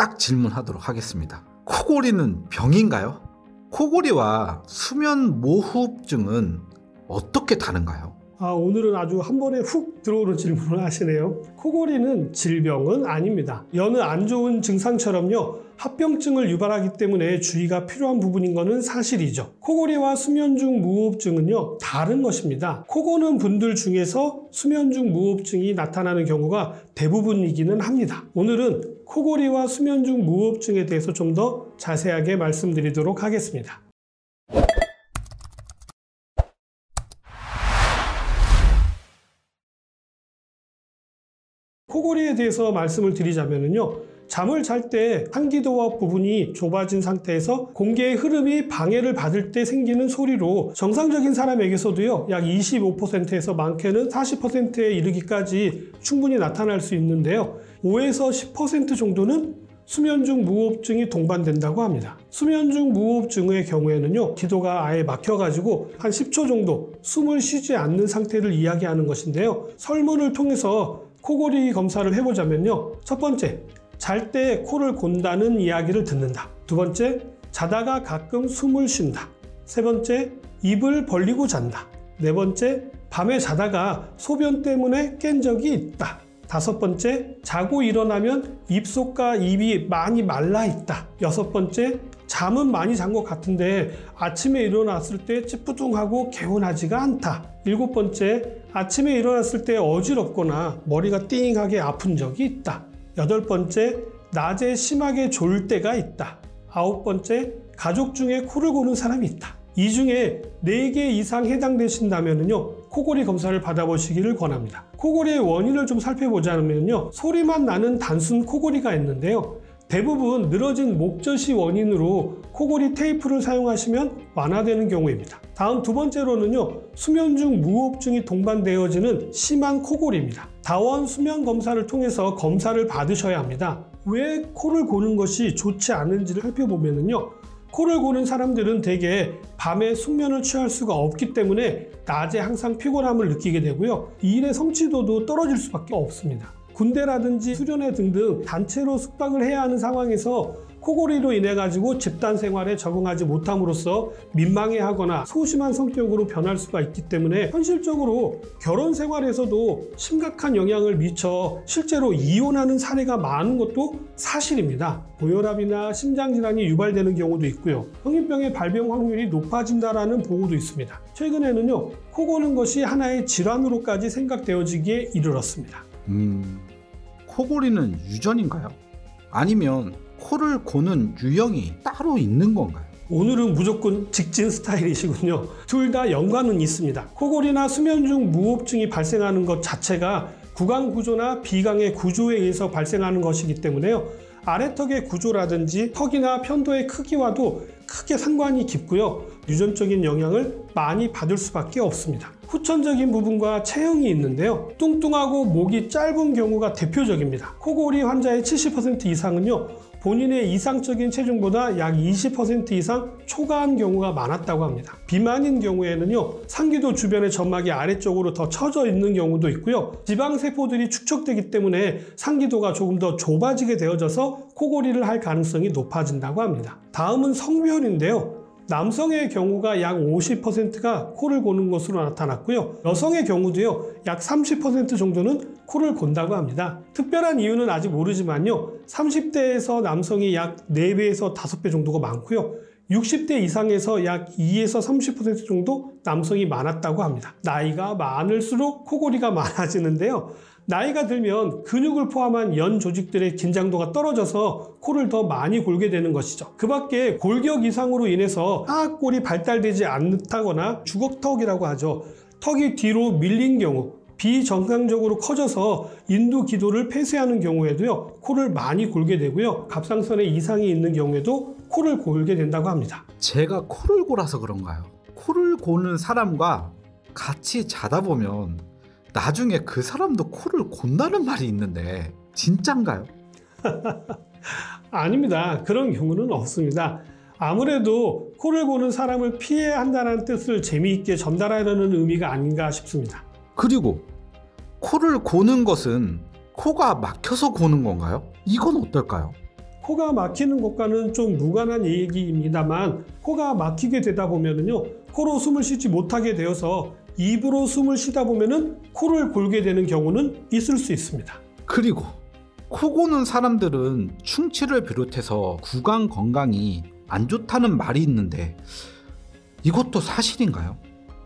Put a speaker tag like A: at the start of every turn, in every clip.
A: 딱 질문하도록 하겠습니다. 코골이는 병인가요? 코골이와 수면무호흡증은 어떻게 다른가요?
B: 오늘은 아주 한 번에 훅 들어오는 질문을 하시네요. 코골이는 질병은 아닙니다. 여느 안 좋은 증상처럼요, 합병증을 유발하기 때문에 주의가 필요한 부분인 것은 사실이죠. 코골이와 수면 중 무호흡증은요, 다른 것입니다. 코 고는 분들 중에서 수면 중 무호흡증이 나타나는 경우가 대부분이기는 합니다. 오늘은 코골이와 수면 중 무호흡증에 대해서 좀 더 자세하게 말씀드리도록 하겠습니다. 코골이에 대해서 말씀을 드리자면요, 잠을 잘 때 상기도와 부분이 좁아진 상태에서 공기의 흐름이 방해를 받을 때 생기는 소리로 정상적인 사람에게서도요, 약 25%에서 많게는 40%에 이르기까지 충분히 나타날 수 있는데요, 5에서 10% 정도는 수면 중 무호흡증이 동반된다고 합니다. 수면 중 무호흡증의 경우에는요, 기도가 아예 막혀가지고 한 10초 정도 숨을 쉬지 않는 상태를 이야기하는 것인데요, 설문을 통해서 코골이 검사를 해보자면요, 첫 번째, 잘 때 코를 곤다는 이야기를 듣는다. 두 번째, 자다가 가끔 숨을 쉰다. 세 번째, 입을 벌리고 잔다. 네 번째, 밤에 자다가 소변 때문에 깬 적이 있다. 다섯 번째, 자고 일어나면 입속과 입이 많이 말라 있다. 여섯 번째, 잠은 많이 잔 것 같은데 아침에 일어났을 때 찌뿌둥하고 개운하지가 않다. 일곱 번째, 아침에 일어났을 때 어지럽거나 머리가 띵하게 아픈 적이 있다. 여덟 번째, 낮에 심하게 졸 때가 있다. 아홉 번째, 가족 중에 코를 고는 사람이 있다. 이 중에 4개 이상 해당되신다면요, 코골이 검사를 받아보시기를 권합니다. 코골이의 원인을 좀 살펴보자면요, 소리만 나는 단순 코골이가 있는데요, 대부분 늘어진 목젖이 원인으로 코골이 테이프를 사용하시면 완화되는 경우입니다. 다음 두 번째로는요, 수면 중 무호흡증이 동반되어지는 심한 코골이입니다. 다원 수면 검사를 통해서 검사를 받으셔야 합니다. 왜 코를 고는 것이 좋지 않은지를 살펴보면요, 코를 고는 사람들은 대개 밤에 숙면을 취할 수가 없기 때문에 낮에 항상 피곤함을 느끼게 되고요, 이 일의 성취도도 떨어질 수밖에 없습니다. 군대라든지 수련회 등등 단체로 숙박을 해야 하는 상황에서 코골이로 인해 가지고 집단 생활에 적응하지 못함으로써 민망해하거나 소심한 성격으로 변할 수가 있기 때문에 현실적으로 결혼 생활에서도 심각한 영향을 미쳐 실제로 이혼하는 사례가 많은 것도 사실입니다. 고혈압이나 심장질환이 유발되는 경우도 있고요, 성인병의 발병 확률이 높아진다는 보고도 있습니다. 최근에는요, 코 고는 것이 하나의 질환으로까지 생각되어지기에 이르렀습니다.
A: 코골이는 유전인가요? 아니면 코를 고는 유형이 따로 있는 건가요?
B: 오늘은 무조건 직진 스타일이시군요. 둘 다 연관은 있습니다. 코골이나 수면 중 무호흡증이 발생하는 것 자체가 구강 구조나 비강의 구조에 의해서 발생하는 것이기 때문에요, 아래턱의 구조라든지 턱이나 편도의 크기와도 크게 상관이 깊고요, 유전적인 영향을 많이 받을 수밖에 없습니다. 후천적인 부분과 체형이 있는데요, 뚱뚱하고 목이 짧은 경우가 대표적입니다. 코골이 환자의 70% 이상은요, 본인의 이상적인 체중보다 약 20% 이상 초과한 경우가 많았다고 합니다. 비만인 경우에는요, 상기도 주변의 점막이 아래쪽으로 더 처져 있는 경우도 있고요, 지방세포들이 축적되기 때문에 상기도가 조금 더 좁아지게 되어져서 코골이를 할 가능성이 높아진다고 합니다. 다음은 성별인데요, 남성의 경우가 약 50%가 코를 고는 것으로 나타났고요, 여성의 경우도요, 약 30% 정도는 코를 곤다고 합니다. 특별한 이유는 아직 모르지만요, 30대에서 남성이 약 4배에서 5배 정도가 많고요, 60대 이상에서 약 2에서 30% 정도 남성이 많았다고 합니다. 나이가 많을수록 코골이가 많아지는데요, 나이가 들면 근육을 포함한 연 조직들의 긴장도가 떨어져서 코를 더 많이 골게 되는 것이죠. 그 밖에 골격 이상으로 인해서 하악골이 발달되지 않다거나 주걱턱이라고 하죠, 턱이 뒤로 밀린 경우, 비정상적으로 커져서 인두기도를 폐쇄하는 경우에도요, 코를 많이 골게 되고요, 갑상선에 이상이 있는 경우에도 코를 골게 된다고 합니다.
A: 제가 코를 골아서 그런가요? 코를 고는 사람과 같이 자다 보면 나중에 그 사람도 코를 곤다는 말이 있는데 진짠가요?
B: 아닙니다. 그런 경우는 없습니다. 아무래도 코를 고는 사람을 피해야 한다는 뜻을 재미있게 전달하려는 의미가 아닌가 싶습니다.
A: 그리고 코를 고는 것은 코가 막혀서 고는 건가요? 이건 어떨까요?
B: 코가 막히는 것과는 좀 무관한 얘기입니다만 코가 막히게 되다 보면은요, 코로 숨을 쉬지 못하게 되어서 입으로 숨을 쉬다 보면은 코를 골게 되는 경우는 있을 수 있습니다.
A: 그리고 코 고는 사람들은 충치를 비롯해서 구강 건강이 안 좋다는 말이 있는데 이것도 사실인가요?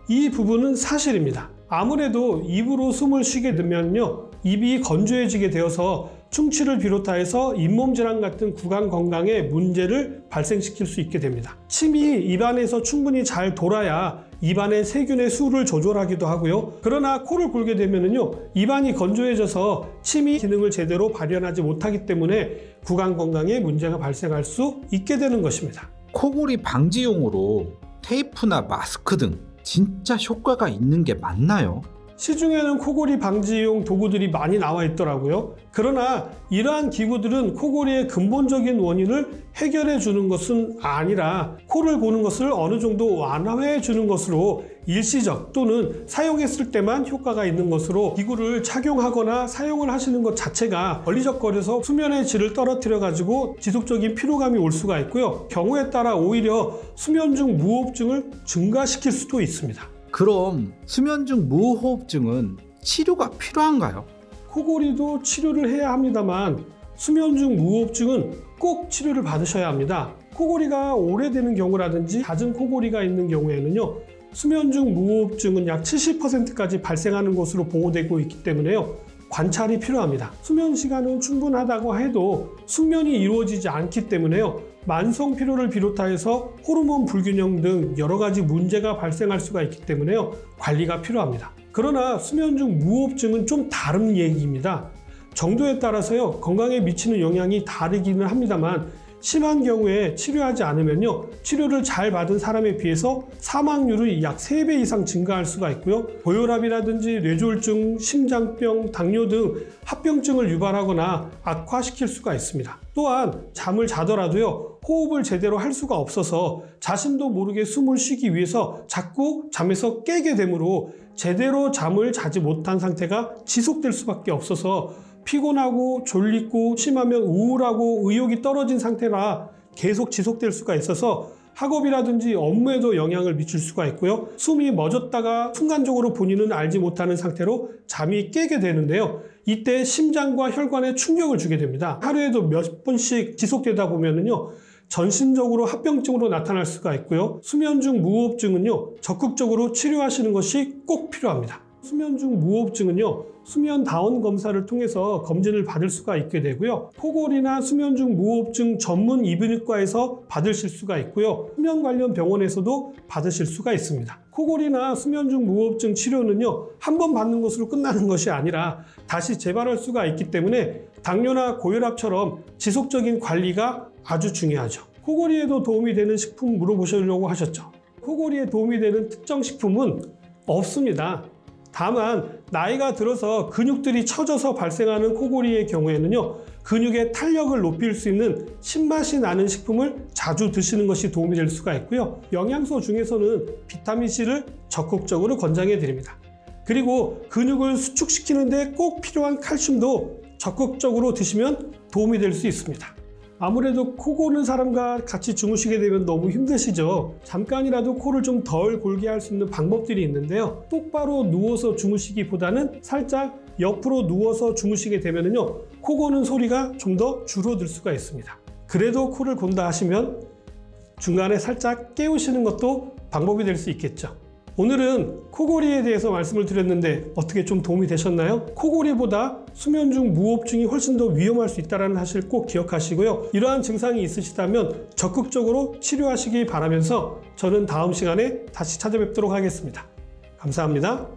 B: 이 부분은 사실입니다. 아무래도 입으로 숨을 쉬게 되면요, 입이 건조해지게 되어서 충치를 비롯하여서 잇몸 질환 같은 구강 건강에 문제를 발생시킬 수 있게 됩니다. 침이 입안에서 충분히 잘 돌아야 입안의 세균의 수를 조절하기도 하고요. 그러나 코를 골게 되면요, 입안이 건조해져서 침이 기능을 제대로 발현하지 못하기 때문에 구강 건강에 문제가 발생할 수 있게 되는 것입니다.
A: 코골이 방지용으로 테이프나 마스크 등 진짜 효과가 있는 게 맞나요?
B: 시중에는 코골이 방지용 도구들이 많이 나와 있더라고요. 그러나 이러한 기구들은 코골이의 근본적인 원인을 해결해 주는 것은 아니라 코를 고는 것을 어느 정도 완화해 주는 것으로 일시적 또는 사용했을 때만 효과가 있는 것으로 기구를 착용하거나 사용을 하시는 것 자체가 걸리적거려서 수면의 질을 떨어뜨려 가지고 지속적인 피로감이 올 수가 있고요. 경우에 따라 오히려 수면 중 무호흡증을 증가시킬 수도 있습니다.
A: 그럼 수면 중 무호흡증은 치료가 필요한가요?
B: 코골이도 치료를 해야 합니다만 수면 중 무호흡증은 꼭 치료를 받으셔야 합니다. 코골이가 오래되는 경우라든지 잦은 코골이가 있는 경우에는요, 수면 중 무호흡증은 약 70%까지 발생하는 것으로 보고되고 있기 때문에요, 관찰이 필요합니다. 수면 시간은 충분하다고 해도 숙면이 이루어지지 않기 때문에요, 만성 피로를 비롯하여서 호르몬 불균형 등 여러 가지 문제가 발생할 수가 있기 때문에요, 관리가 필요합니다. 그러나 수면 중 무호흡증은 좀 다른 얘기입니다. 정도에 따라서요, 건강에 미치는 영향이 다르기는 합니다만 심한 경우에 치료하지 않으면요, 치료를 잘 받은 사람에 비해서 사망률이 약 3배 이상 증가할 수가 있고요, 고혈압이라든지 뇌졸중, 심장병, 당뇨 등 합병증을 유발하거나 악화시킬 수가 있습니다. 또한 잠을 자더라도요, 호흡을 제대로 할 수가 없어서 자신도 모르게 숨을 쉬기 위해서 자꾸 잠에서 깨게 되므로 제대로 잠을 자지 못한 상태가 지속될 수밖에 없어서 피곤하고 졸리고 심하면 우울하고 의욕이 떨어진 상태라 계속 지속될 수가 있어서 학업이라든지 업무에도 영향을 미칠 수가 있고요. 숨이 멎었다가 순간적으로 본인은 알지 못하는 상태로 잠이 깨게 되는데요. 이때 심장과 혈관에 충격을 주게 됩니다. 하루에도 몇 번씩 지속되다 보면은요, 전신적으로 합병증으로 나타날 수가 있고요. 수면 중 무호흡증은요, 적극적으로 치료하시는 것이 꼭 필요합니다. 수면 중 무호흡증은요, 수면 다운 검사를 통해서 검진을 받을 수가 있게 되고요. 코골이나 수면 중 무호흡증 전문 이비인후과에서 받으실 수가 있고요. 수면 관련 병원에서도 받으실 수가 있습니다. 코골이나 수면 중 무호흡증 치료는요, 한 번 받는 것으로 끝나는 것이 아니라 다시 재발할 수가 있기 때문에 당뇨나 고혈압처럼 지속적인 관리가 아주 중요하죠. 코골이에도 도움이 되는 식품 물어보시려고 하셨죠. 코골이에 도움이 되는 특정 식품은 없습니다. 다만 나이가 들어서 근육들이 처져서 발생하는 코골이의 경우에는요, 근육의 탄력을 높일 수 있는 신맛이 나는 식품을 자주 드시는 것이 도움이 될 수가 있고요. 영양소 중에서는 비타민C를 적극적으로 권장해 드립니다. 그리고 근육을 수축시키는 데 꼭 필요한 칼슘도 적극적으로 드시면 도움이 될 수 있습니다. 아무래도 코 고는 사람과 같이 주무시게 되면 너무 힘드시죠. 잠깐이라도 코를 좀 덜 골게 할 수 있는 방법들이 있는데요. 똑바로 누워서 주무시기보다는 살짝 옆으로 누워서 주무시게 되면요, 코 고는 소리가 좀 더 줄어들 수가 있습니다. 그래도 코를 곤다 하시면 중간에 살짝 깨우시는 것도 방법이 될 수 있겠죠. 오늘은 코골이에 대해서 말씀을 드렸는데 어떻게 좀 도움이 되셨나요? 코골이보다 수면 중 무호흡증이 훨씬 더 위험할 수 있다는 사실 꼭 기억하시고요. 이러한 증상이 있으시다면 적극적으로 치료하시기 바라면서 저는 다음 시간에 다시 찾아뵙도록 하겠습니다. 감사합니다.